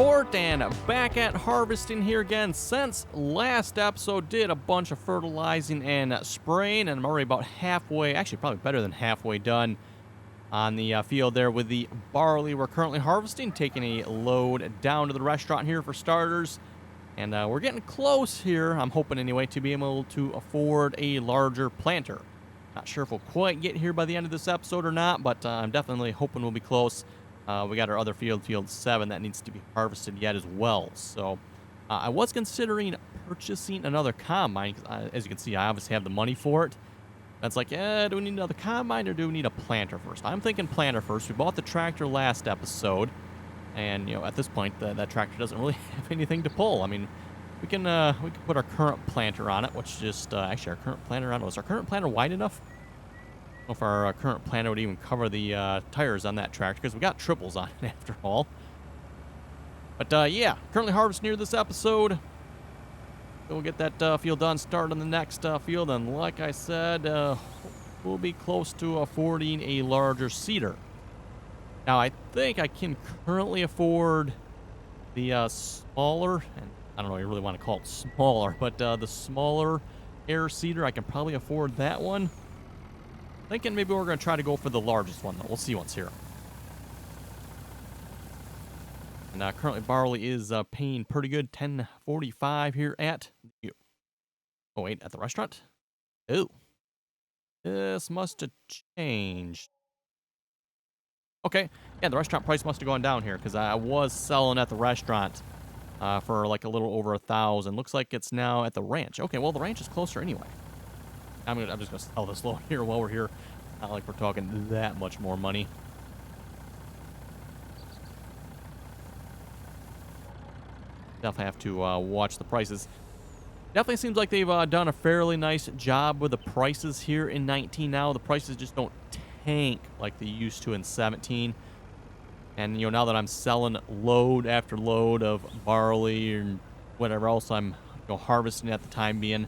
Ravenport, and back at harvesting here again. Since last episode, did a bunch of fertilizing and spraying, and I'm already about halfway, actually probably better than halfway done on the field there with the barley we're currently harvesting, taking a load down to the restaurant here for starters. And we're getting close here, I'm hoping anyway, to be able to afford a larger planter. Not sure if we'll quite get here by the end of this episode or not, but I'm definitely hoping we'll be close. We got our other field 7, that needs to be harvested yet as well. So I was considering purchasing another combine, because as you can see, I obviously have the money for it. That's like, do we need another combine or do we need a planter first? I'm thinking planter first. We bought the tractor last episode, and you know, at this point, that tractor doesn't really have anything to pull. I mean, we can put our current planter on it, which just actually our current planter on it. Was our current planter wide enough? I don't know if our current planter would even cover the tires on that tractor, because we got triples on it after all. But yeah, currently harvesting near this episode. We'll get that field done, start on the next field, and like I said, we'll be close to affording a larger seeder. Now, I think I can currently afford the smaller, and I don't know if you really want to call it smaller, but the smaller air seeder, I can probably afford that one. Thinking maybe we're going to try to go for the largest one, though. We'll see what's here. And currently, barley is paying pretty good, $10.45 here at the... Oh, wait, at the restaurant? Ooh. This must have changed. Okay, yeah, the restaurant price must have gone down here, because I was selling at the restaurant for like a little over 1,000. Looks like it's now at the ranch. Okay, well, the ranch is closer anyway. I'm just going to sell this low here while we're here. Not like we're talking that much more money. Definitely have to watch the prices. Definitely seems like they've done a fairly nice job with the prices here in 19 now. The prices just don't tank like they used to in 17. And, you know, now that I'm selling load after load of barley and whatever else I'm harvesting at the time being,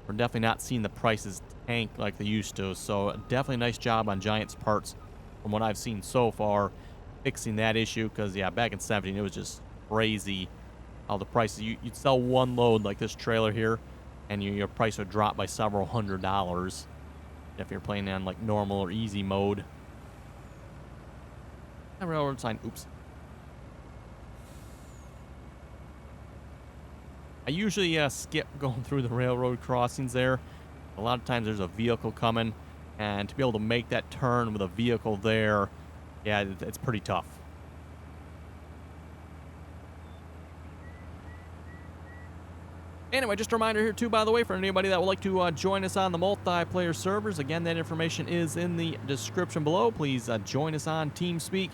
we're definitely not seeing the prices tank like they used to. So definitely a nice job on Giant's parts from what I've seen so far, fixing that issue. Because, yeah, back in 17, it was just crazy how the prices, you'd sell one load like this trailer here, and your price would drop by several $100s if you're playing on like normal or easy mode. That railroad sign, oops. I usually skip going through the railroad crossings there. A lot of times there's a vehicle coming, and to be able to make that turn with a vehicle there, yeah, it's pretty tough. Anyway, just a reminder here too, by the way, for anybody that would like to join us on the multiplayer servers. Again, that information is in the description below. Please join us on TeamSpeak.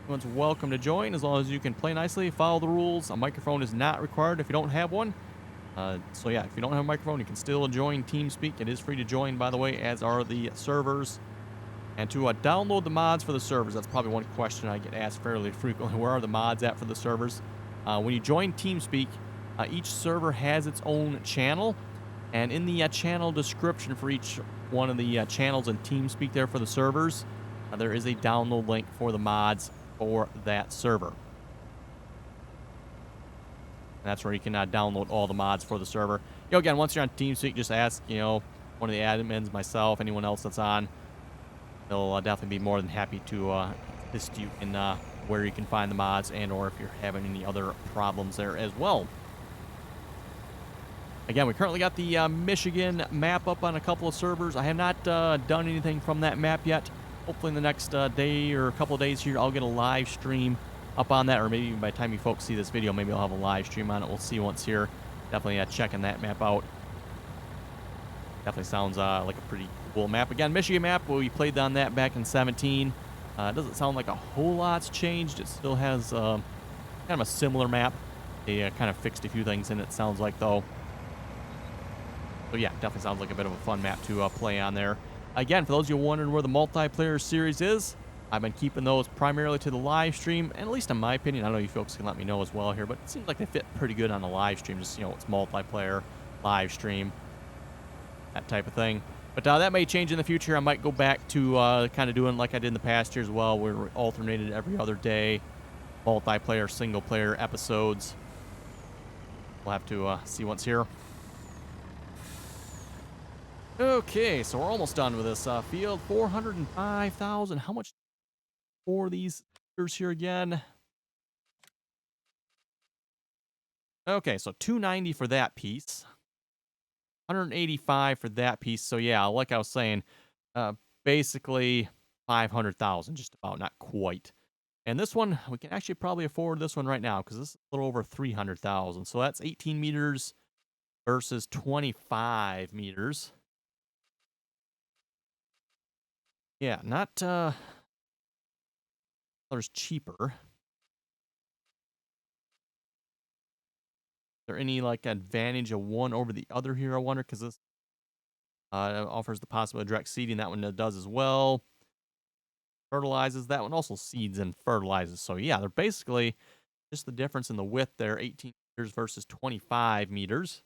Everyone's welcome to join, as long as you can play nicely, follow the rules. A microphone is not required if you don't have one. So yeah, if you don't have a microphone, you can still join TeamSpeak. It is free to join, by the way, as are the servers. And to download the mods for the servers, that's probably one question I get asked fairly frequently. Where are the mods at for the servers? When you join TeamSpeak, each server has its own channel. And in the channel description for each one of the channels in TeamSpeak there for the servers, there is a download link for the mods for that server. And that's where you can download all the mods for the server. You know, again, once you're on TeamSpeak, just ask, you know, one of the admins, myself, anyone else that's on. They'll definitely be more than happy to assist you in where you can find the mods, and or if you're having any other problems there as well. Again, we currently got the Michigan map up on a couple of servers. I have not done anything from that map yet. Hopefully in the next day or a couple of days here, I'll get a live stream up on that, or maybe even by the time you folks see this video, maybe I'll have a live stream on it. We'll see once here. Definitely checking that map out. Definitely sounds like a pretty cool map. Again, Michigan map, we played on that back in 17. It doesn't sound like a whole lot's changed. It still has kind of a similar map. They kind of fixed a few things in it, sounds like, though. So yeah, definitely sounds like a bit of a fun map to play on there. Again, for those of you wondering where the multiplayer series is, I've been keeping those primarily to the live stream, and at least in my opinion, I know you folks can let me know as well here, but it seems like they fit pretty good on the live stream. Just, you know, it's multiplayer, live stream, that type of thing. But that may change in the future. I might go back to kind of doing like I did in the past years as well, where we alternated every other day, multiplayer, single-player episodes. We'll have to see what's here. Okay, so we're almost done with this field. 405,000. How much for these years here again? Okay, so 290 for that piece. 185 for that piece. So yeah, like I was saying, basically 500,000, just about, not quite. And this one, we can actually probably afford this one right now because this is a little over 300,000. So that's 18 meters versus 25 meters. Yeah, not there's cheaper. Is there any like advantage of one over the other here, I wonder, because this offers the possibility of direct seeding. That one does as well. Fertilizes. That one also seeds and fertilizes. So yeah, they're basically just the difference in the width there, 18 meters versus 25 meters.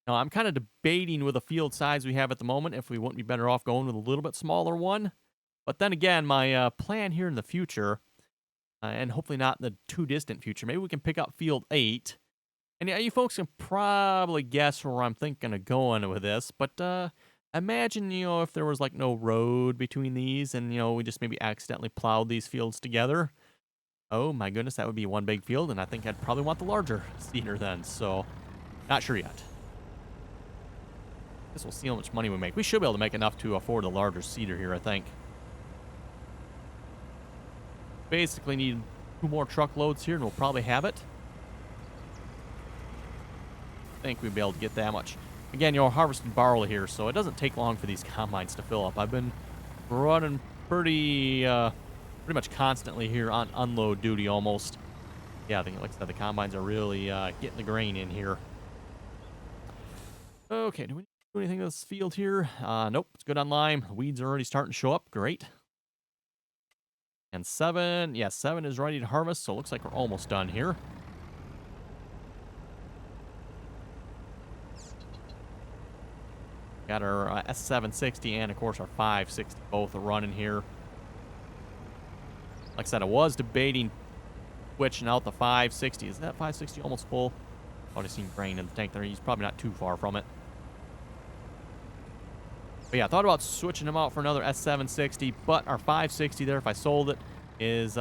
Now, I'm kind of debating with the field size we have at the moment if we wouldn't be better off going with a little bit smaller one. But then again, my plan here in the future, and hopefully not in the too distant future, maybe we can pick up field 8. And yeah, you folks can probably guess where I'm thinking of going with this. But imagine, if there was like no road between these and, we just maybe accidentally plowed these fields together. Oh my goodness, that would be one big field, and I think I'd probably want the larger seeder then. So, not sure yet. Guess we'll see how much money we make. We should be able to make enough to afford a larger seeder here, I think. Basically need 2 more truckloads here, and we'll probably have it. I think we'd be able to get that much. Again, harvesting barley here, so it doesn't take long for these combines to fill up. I've been running pretty much constantly here on unload duty almost. Yeah, I think, like I said, the combines are really getting the grain in here. Okay, do we do anything in this field here? Nope, it's good on lime. Weeds are already starting to show up. Great. And 7, yeah, 7 is ready to harvest, so it looks like we're almost done here. Got our S760 and, of course, our 560 both are running here. Like I said, I was debating switching out the 560. Is that 560 almost full? Oh, I've seen grain in the tank there. He's probably not too far from it. But yeah, I thought about switching him out for another S760, but our 560 there, if I sold it, is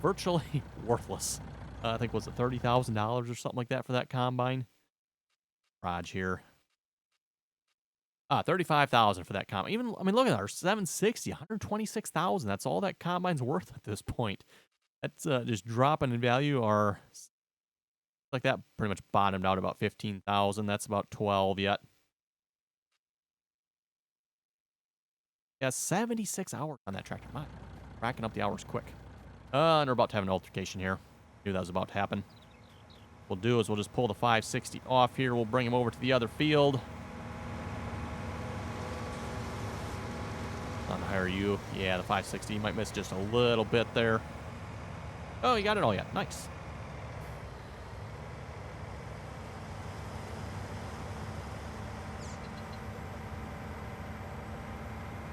virtually worthless. I think, was it $30,000 or something like that for that combine? Garage here. 35,000 for that combine. Even, I mean, look at our 760, 126,000. That's all that combine's worth at this point. That's just dropping in value. Our like that pretty much bottomed out about 15,000. That's about 12 yet. Yeah, 76 hours on that tractor. My, racking up the hours quick. And we're about to have an altercation here. Knew that was about to happen. What we'll do is we'll just pull the 560 off here. We'll bring him over to the other field. On higher you. Yeah, the 560. You might miss just a little bit there. Oh, you got it all yet. Nice.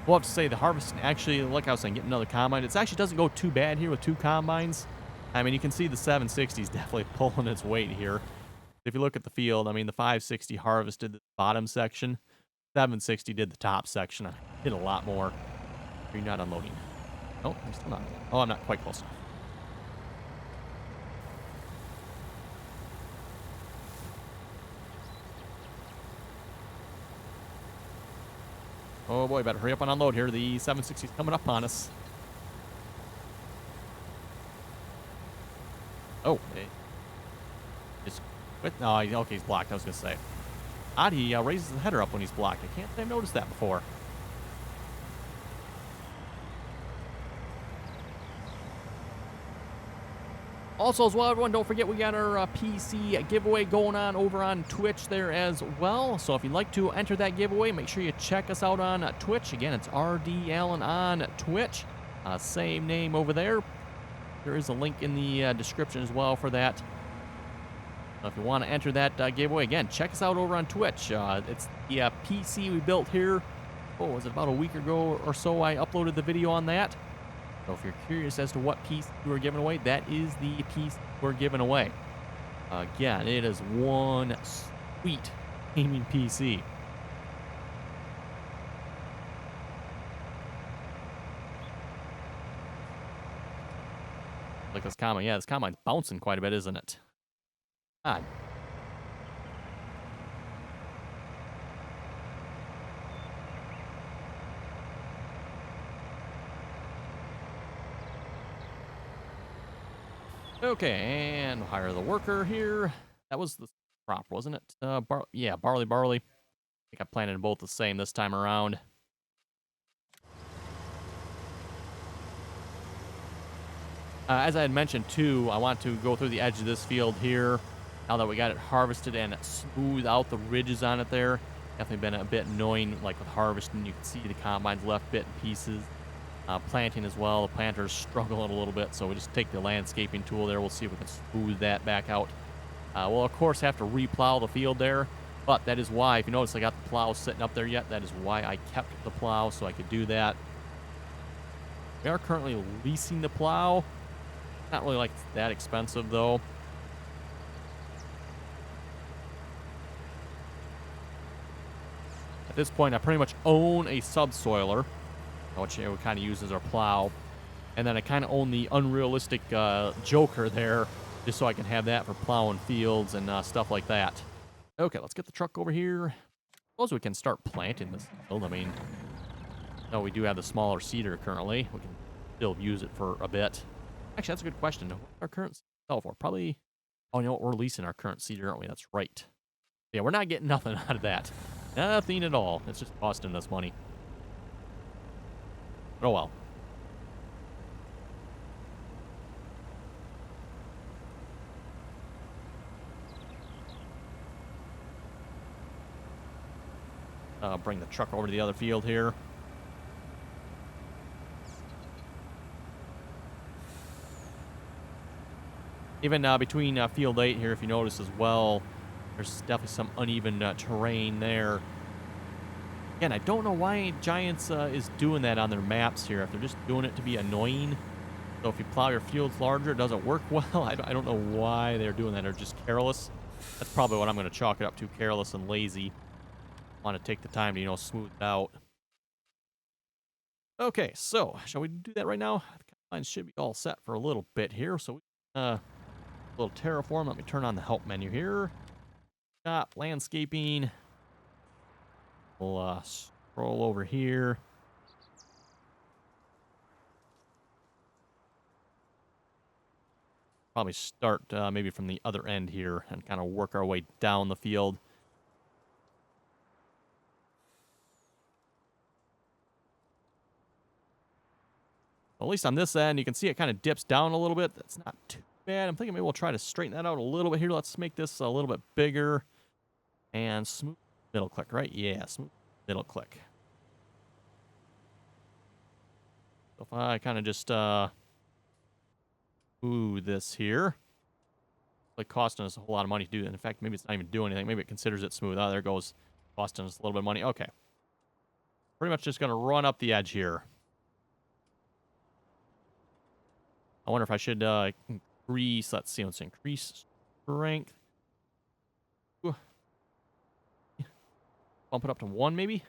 We'll have to say the harvesting, actually, like I was saying, getting another combine, it actually doesn't go too bad here with 2 combines. I mean, you can see the 760 is definitely pulling its weight here. If you look at the field, I mean, the 560 harvested the bottom section. 760 did the top section. I did a lot more. You're not unloading. Oh, I'm still not. Oh, I'm not quite close enough. Oh boy, better hurry up and unload here. The 760 is coming up on us. Oh, hey. Just quit. No, okay, he's blocked. I was going to say. Odd, he raises the header up when he's blocked. I can't say I've noticed that before. Also, as well, everyone, don't forget we got our PC giveaway going on over on Twitch there as well. So if you'd like to enter that giveaway, make sure you check us out on Twitch. Again, it's RDAllen on Twitch. Same name over there. There is a link in the description as well for that. If you want to enter that giveaway, again, check us out over on Twitch. It's the PC we built here. Oh, was it about a week ago or so I uploaded the video on that? So if you're curious as to what piece we're giving away, that is the piece we're giving away. Again, it is one sweet gaming PC. Like this combine. Yeah, this combine's bouncing quite a bit, isn't it? God. Okay, and we'll hire the worker here. That was the crop, wasn't it? Yeah, barley. I think I planted both the same this time around. As I had mentioned too, I want to go through the edge of this field here. Now that we got it harvested and smooth out the ridges on it there. Definitely been a bit annoying, like with harvesting. You can see the combine's left bit in pieces. Planting as well. The planter's struggling a little bit, so we just take the landscaping tool there. We'll see if we can smooth that back out. We'll, of course, have to replow the field there, but that is why, if you notice, I got the plow sitting up there yet. That is why I kept the plow, so I could do that. We are currently leasing the plow. Not really like that expensive, though. At this point, I pretty much own a subsoiler, which we kind of use as our plow. And then I kind of own the unrealistic Joker there, just so I can have that for plowing fields and stuff like that. Okay, let's get the truck over here. Suppose we can start planting this field. I mean, no, we do have the smaller seeder currently. We can still use it for a bit. Actually, that's a good question. What's our current sell for? Probably, oh, you know what? We're leasing our current seeder, aren't we? That's right. Yeah, we're not getting nothing out of that. Nothing at all. It's just costing us money. But oh well. Bring the truck over to the other field here. Even between field 8 here, if you notice as well, there's definitely some uneven terrain there. Again, I don't know why Giants is doing that on their maps here. If they're just doing it to be annoying. So if you plow your fields larger, it doesn't work well. I don't know why they're doing that. They're just careless. That's probably what I'm going to chalk it up to, careless and lazy. Want to take the time to, you know, smooth it out. Okay, so shall we do that right now? The combine should be all set for a little bit here. So a little terraform. Let me turn on the help menu here. Shop, landscaping. We'll scroll over here. Probably start maybe from the other end here and kind of work our way down the field. At least on this end, you can see it kind of dips down a little bit. That's not too bad. I'm thinking maybe we'll try to straighten that out a little bit here. Let's make this a little bit bigger. And smooth middle click, right? Yeah, smooth middle click. So if I kind of just smooth this here. It's like costing us a whole lot of money to do it. In fact, maybe it's not even doing anything. Maybe it considers it smooth. Oh, there it goes. Costing us a little bit of money. Okay. Pretty much just going to run up the edge here. I wonder if I should increase, let's see, let's increase strength. Ooh. Bump it up to 1 maybe.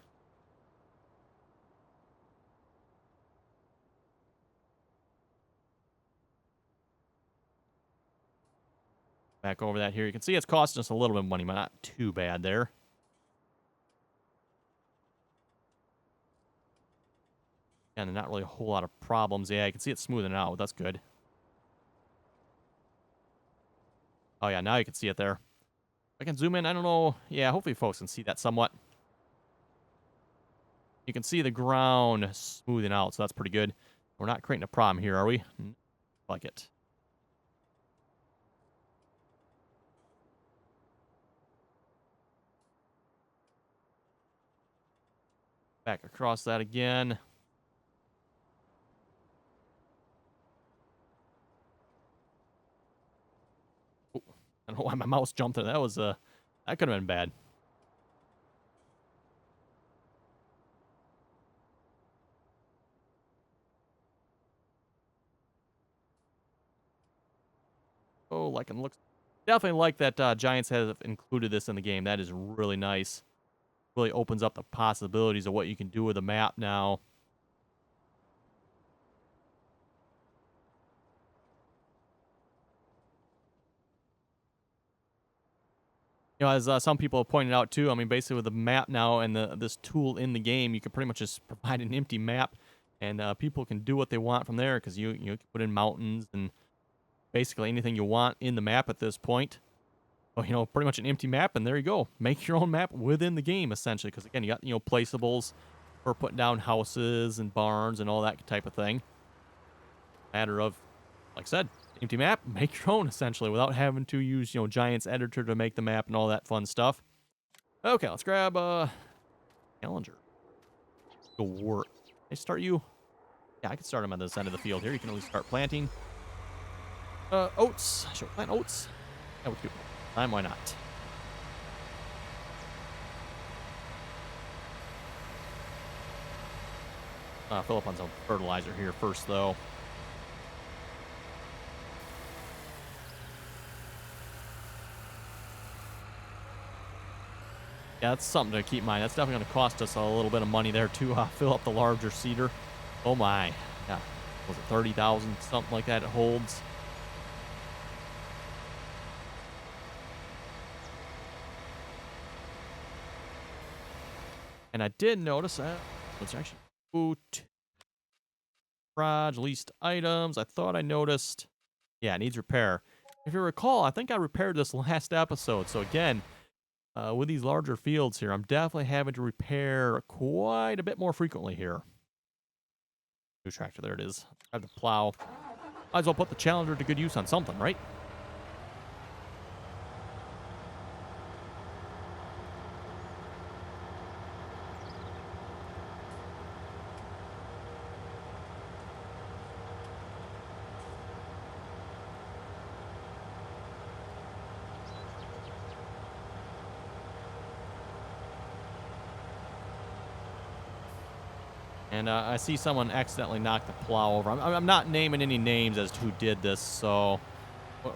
Back over that here. You can see it's costing us a little bit of money, but not too bad there. And not really a whole lot of problems. Yeah, you can see it smoothing out. That's good. Oh, yeah, now you can see it there. I can zoom in. I don't know. Yeah, hopefully folks can see that somewhat. You can see the ground smoothing out, so that's pretty good. We're not creating a problem here, are we? Like it. Back across that again. Oh, I don't know why my mouse jumped there. That was that could have been bad. Oh, like and looks definitely like that Giants have included this in the game. That is really nice. Really opens up the possibilities of what you can do with a map now. You know, as some people have pointed out too, I mean, basically with the map now and this tool in the game, you can pretty much just provide an empty map, and people can do what they want from there because you can put in mountains and basically anything you want in the map at this point. So, pretty much an empty map, and there you go. Make your own map within the game essentially, because again, you got placeables for putting down houses and barns and all that type of thing. Matter of, like I said, empty map, make your own essentially without having to use, Giants editor to make the map and all that fun stuff. Okay, let's grab Challenger. Go work. Can I start you? Yeah, I can start him on this end of the field here. You can at least start planting. Oats. Should we plant oats? Yeah, we can do it. Time, why not? Fill up on some fertilizer here first, though. Yeah, that's something to keep in mind. That's definitely going to cost us a little bit of money there to fill up the larger cedar. Oh my. Yeah. Was it 30,000? Something like that it holds. And I did notice that. Let's actually boot. Garage, leased items. I thought I noticed. Yeah, it needs repair. If you recall, I think I repaired this last episode. So again, with these larger fields here, I'm definitely having to repair quite a bit more frequently here. New tractor, there it is. I have to plow. Might as well put the Challenger to good use on something, right? And I see someone accidentally knock the plow over. I'm not naming any names as to who did this, so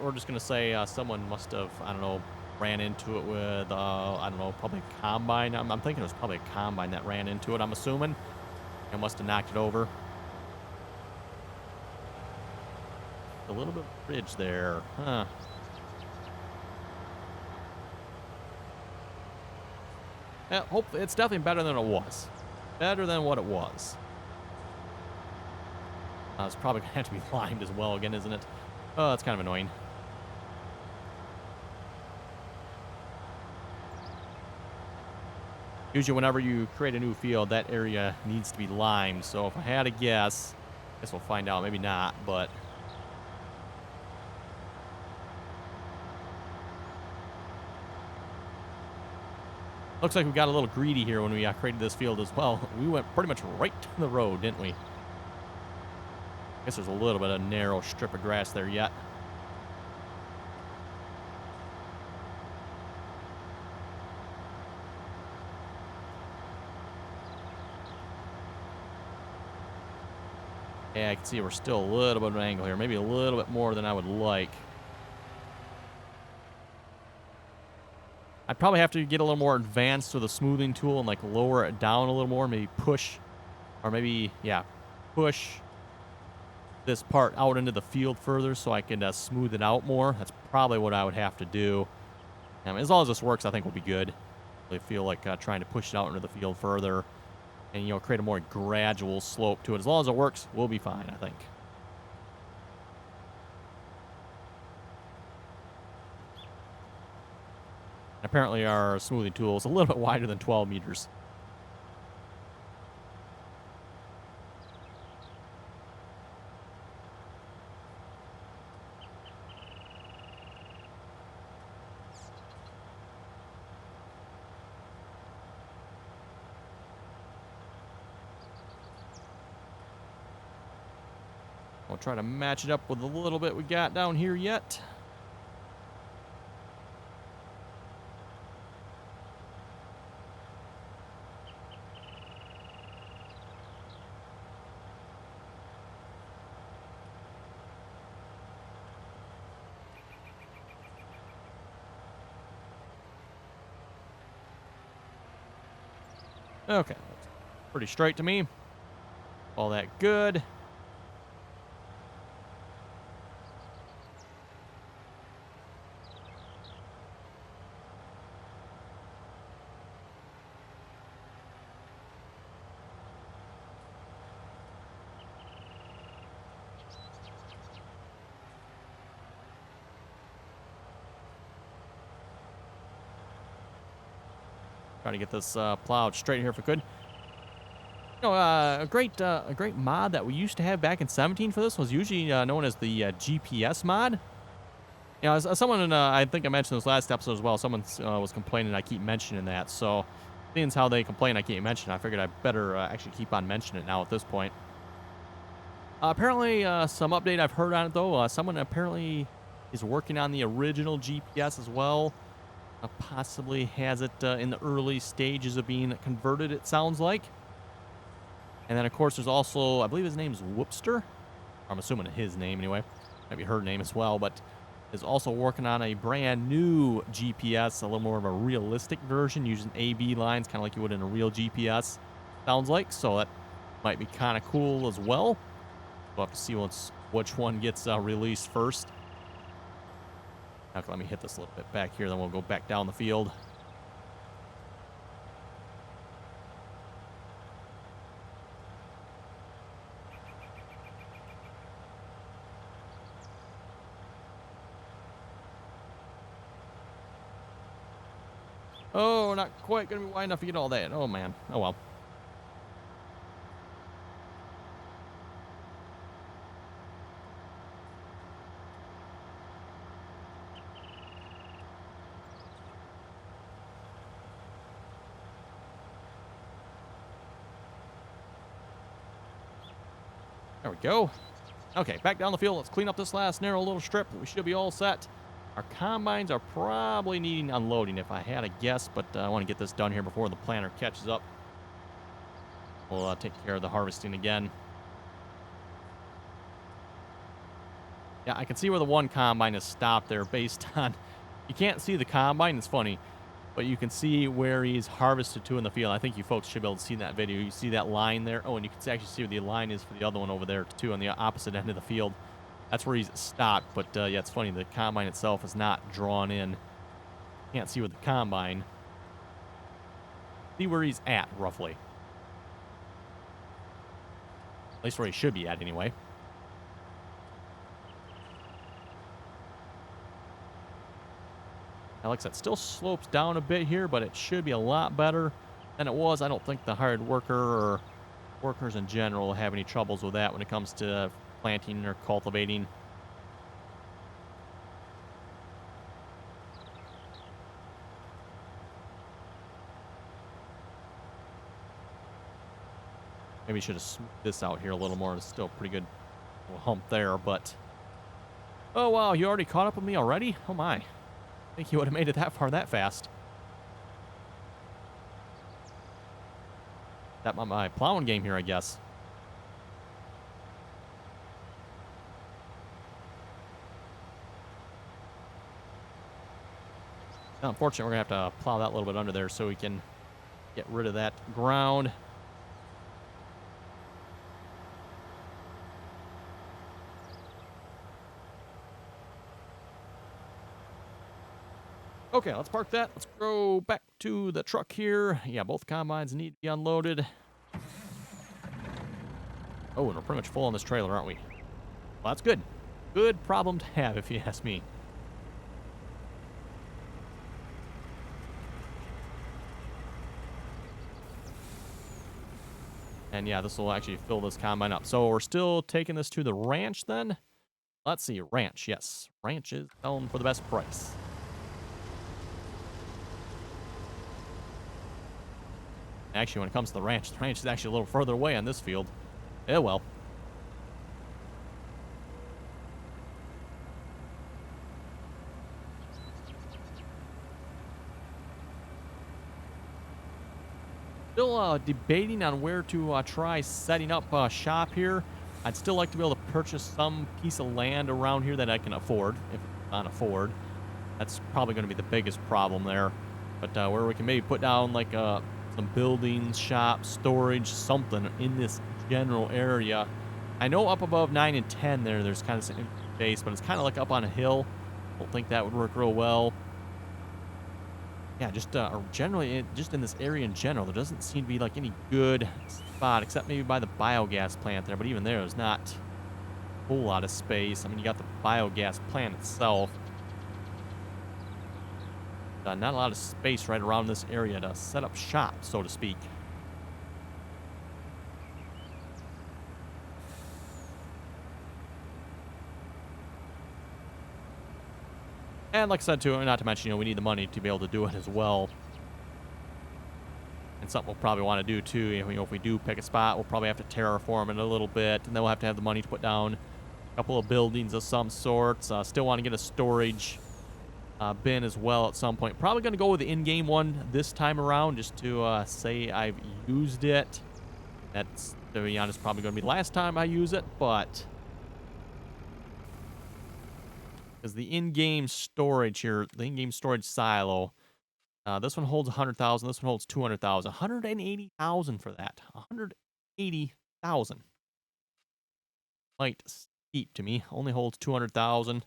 we're just going to say someone must have, I don't know, ran into it with, I don't know, probably a combine. I'm thinking it was probably a combine that ran into it, I'm assuming. And must have knocked it over. A little bit of bridge there. Huh. Yeah, hopefully it's definitely better than it was. Better than what it was. It's probably going to have to be limed as well again, isn't it? Oh, that's kind of annoying. Usually whenever you create a new field, that area needs to be limed. So if I had a guess, I guess we'll find out. Maybe not, but... Looks like we got a little greedy here when we created this field as well. We went pretty much right to the road, didn't we? I guess there's a little bit of narrow strip of grass there yet. Yeah, I can see we're still a little bit of an angle here. Maybe a little bit more than I would like. I'd probably have to get a little more advanced with the smoothing tool and like lower it down a little more. Maybe push, or maybe, yeah, push this part out into the field further so I can smooth it out more. That's probably what I would have to do. I mean, as long as this works, I think we'll be good. I feel like trying to push it out into the field further and, create a more gradual slope to it. As long as it works, we'll be fine, I think. Apparently our smoothing tool is a little bit wider than 12 meters. We'll try to match it up with a little bit we got down here yet. Okay, looks pretty straight to me. All that good. Try to get this plowed straight here if we could. You know, a great mod that we used to have back in 17 for this was usually known as the GPS mod. You know, as someone, I think I mentioned this last episode as well, someone was complaining I keep mentioning that. So, seeing as how they complain I keep mentioning it, I figured I better actually keep on mentioning it now at this point. Apparently, some update I've heard on it, though. Someone apparently is working on the original GPS as well. Possibly has it in the early stages of being converted, it sounds like. And then, of course, there's also, I believe his name's Whoopster. I'm assuming his name anyway. Might be her name as well, but is also working on a brand new GPS, a little more of a realistic version, using A/B lines, kind of like you would in a real GPS, sounds like. So that might be kind of cool as well. We'll have to see which one gets released first. Okay, let me hit this a little bit back here, then we'll go back down the field. Oh, not quite going to be wide enough to get all that. Oh, man. Oh, well. There we go. Okay, back down the field. Let's clean up this last narrow little strip. We should be all set. Our combines are probably needing unloading if I had a guess, but I want to get this done here before the planter catches up. We'll take care of the harvesting again. Yeah, I can see where the one combine is stopped there based on... You can't see the combine. It's funny. But you can see where he's harvested to in the field. I think you folks should be able to see that video. You see that line there? Oh, and you can actually see where the line is for the other one over there, too, on the opposite end of the field. That's where he's stopped. But, yeah, it's funny. The combine itself is not drawn in. Can't see with the combine. See where he's at, roughly. At least where he should be at, anyway. Like I said, still slopes down a bit here, but it should be a lot better than it was. I don't think the hired worker or workers in general have any troubles with that when it comes to planting or cultivating. Maybe should have smoothed this out here a little more. It's still a pretty good little hump there, but... Oh, wow, you already caught up with me already? Oh, my. I think you would have made it that far that fast. That my plowing game here, I guess. Now, unfortunately, we're going to have to plow that a little bit under there so we can get rid of that ground. Okay, let's park that. Let's go back to the truck here. Yeah, both combines need to be unloaded. Oh, and we're pretty much full on this trailer, aren't we? Well, that's good. Good problem to have, if you ask me. And yeah, this will actually fill this combine up. So we're still taking this to the ranch then? Let's see, ranch, yes. Ranch is selling for the best price. Actually, when it comes to the ranch is actually a little further away on this field. Yeah, well. Still debating on where to try setting up shop here. I'd still like to be able to purchase some piece of land around here that I can afford, if I can afford. That's probably going to be the biggest problem there. But where we can maybe put down like some buildings, shops, storage, something in this general area. I know up above 9 and 10 there's kind of some empty space, but it's kind of like up on a hill. Don't think that would work real well. Yeah, just generally, just in this area in general, there doesn't seem to be like any good spot, except maybe by the biogas plant there. But even there's not a whole lot of space. I mean, you got the biogas plant itself. Not a lot of space right around this area to set up shop, so to speak. And like I said, too, not to mention, we need the money to be able to do it as well. And something we'll probably want to do, too, if we do pick a spot, we'll probably have to terraform it a little bit, and then we'll have to have the money to put down a couple of buildings of some sorts. Still want to get a storage bin as well at some point. Probably going to go with the in-game one this time around, just to say I've used it. That's, to be honest, probably going to be the last time I use it, but because the in-game storage here, the in-game storage silo, this one holds 100,000, this one holds 200,000. 180,000 for that. 180,000. Quite steep to me. Only holds 200,000.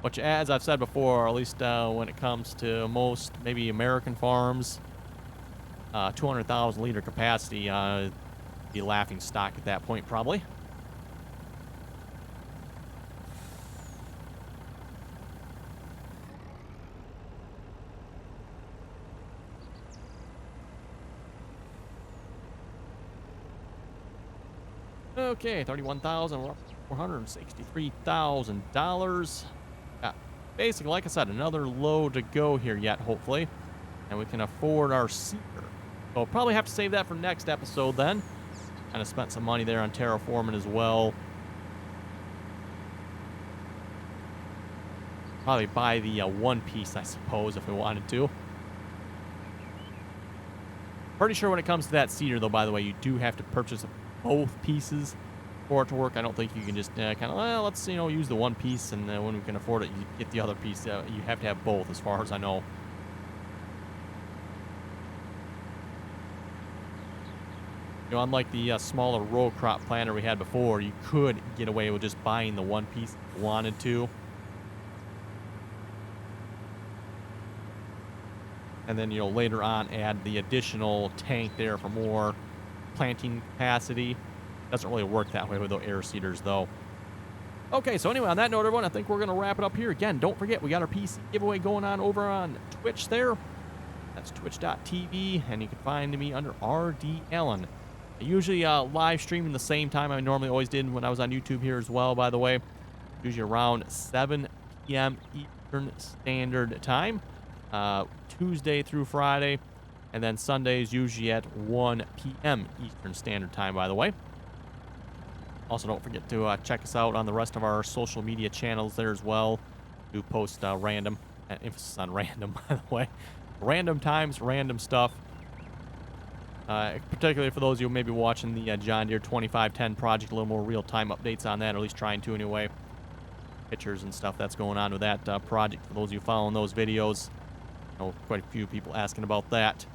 Which, as I've said before, at least when it comes to most, maybe American farms, 200,000 liter capacity, be laughing stock at that point, probably. Okay, $31,463,000. Yeah, basically, like I said, another load to go here yet, hopefully. And we can afford our seeder. So we'll probably have to save that for next episode then. Kind of spent some money there on terraforming as well. Probably buy the one piece, I suppose, if we wanted to. Pretty sure when it comes to that seeder, though, by the way, you do have to purchase both pieces for it to work. I don't think you can just kind of, well, let's, use the one piece, and when we can afford it, you get the other piece. You have to have both, as far as I know. Unlike the smaller row crop planter we had before, you could get away with just buying the one piece if you wanted to. And then, later on add the additional tank there for more planting capacity. Doesn't really work that way with the air seeders, though. Okay, so anyway, on that note, everyone, I think we're going to wrap it up here. Again, don't forget, we got our PC giveaway going on over on Twitch there. That's twitch.tv, and you can find me under RDAllen. I usually live streaming the same time I normally always did when I was on YouTube here as well, by the way. Usually around 7 p.m. Eastern Standard Time, Tuesday through Friday. And then Sundays usually at 1 p.m. Eastern Standard Time, by the way. Also, don't forget to check us out on the rest of our social media channels there as well. We do post random, emphasis on random, by the way. Random times, random stuff. Particularly for those of you who may be watching the John Deere 2510 project, a little more real-time updates on that, or at least trying to anyway. Pictures and stuff that's going on with that project. For those of you following those videos, quite a few people asking about that.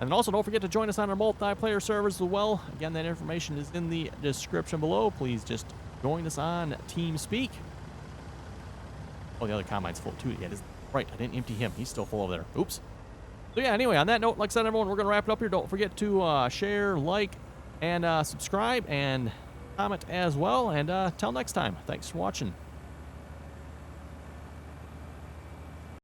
And also, don't forget to join us on our multiplayer servers as well. Again, that information is in the description below. Please just join us on TeamSpeak. Oh, the other combine's full too. Yeah, it is. Right, I didn't empty him. He's still full over there. Oops. So yeah, anyway, on that note, like I said, everyone, we're going to wrap it up here. Don't forget to share, like, and subscribe, and comment as well. And till next time, thanks for watching.